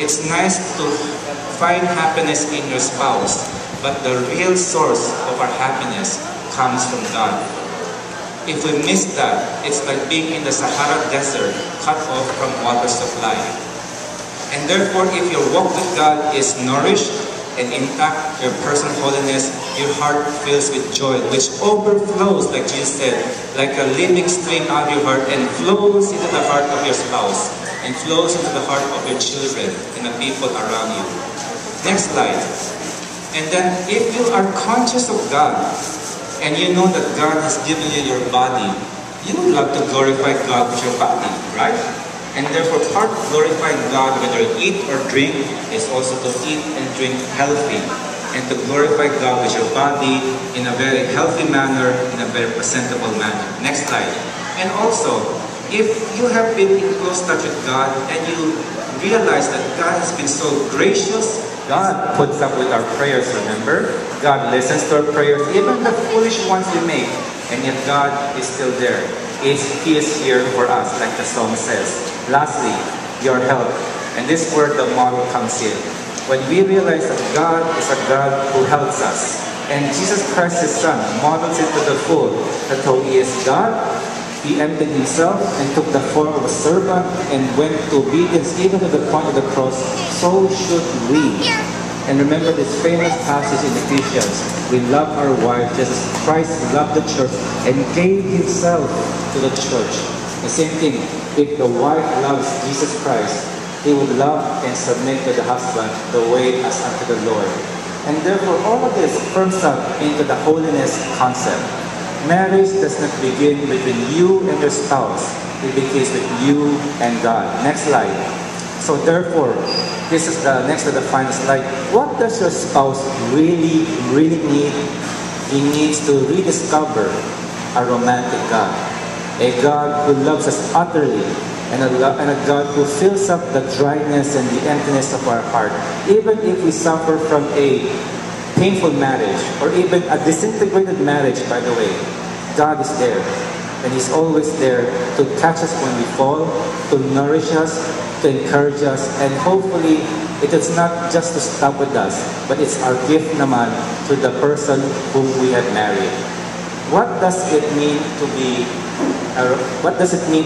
It's nice to find happiness in your spouse, but the real source of our happiness comes from God. If we miss that, it's like being in the Sahara Desert, cut off from water supply. And therefore, if your walk with God is nourished and intact, your personal holiness, your heart fills with joy, which overflows, like Jesus said, like a living stream out of your heart and flows into the heart of your spouse, and flows into the heart of your children and the people around you. Next slide. And then, if you are conscious of God, and you know that God has given you your body, you would love to glorify God with your body, right? And therefore, part of glorifying God, whether you eat or drink, is also to eat and drink healthy. And to glorify God with your body in a very healthy manner, in a very presentable manner. Next slide. And also, if you have been in close touch with God and you realize that God has been so gracious, God puts up with our prayers, remember? God listens to our prayers, even the foolish ones we make, and yet God is still there. He is here for us, like the song says. Lastly, your health. And this where the model comes in. When we realize that God is a God who helps us, and Jesus Christ, His Son, models it to the full, that though He is God, He emptied Himself and took the form of a servant and went to obedience even to the point of the cross. So should we. And remember this famous passage in Ephesians. We love our wives just as Christ loved the church and gave Himself to the church. The same thing, if the wife loves Jesus Christ, he would love and submit to the husband the way as unto the Lord. And therefore all of this firms up into the holiness concept. Marriage does not begin between you and your spouse. It begins with you and God. Next slide. So therefore, this is the next to the final slide. What does your spouse really need? He needs to rediscover a romantic God. A God who loves us utterly, and a God who fills up the dryness and the emptiness of our heart. Even if we suffer from a painful marriage, or even a disintegrated marriage, by the way, God is there. And He's always there to catch us when we fall, to nourish us, to encourage us, and hopefully it is not just to stop with us, but it's our gift naman to the person whom we have married. What does it mean to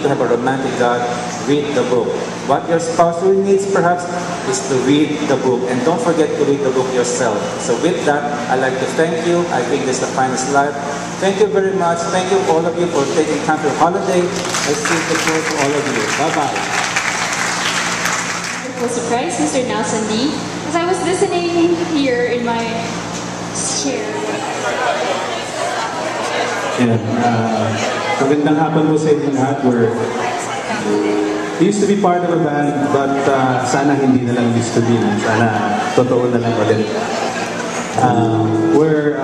have a romantic God? Read the book. What your spouse really needs perhaps is to read the book. And don't forget to read the book yourself. So with that, I'd like to thank you. I think this is the final slide. Thank you very much. Thank you all of you for taking time for your holiday. I see the floor to all of you. Bye-bye. Wonderful surprise, Mr. Nelson Lee. As I was listening here in my chair. Yeah, magandang hapon po sa inyo lahat. We used to be part of a band, but sana hindi na lang used to be. Sana totoo na lang ulit. We're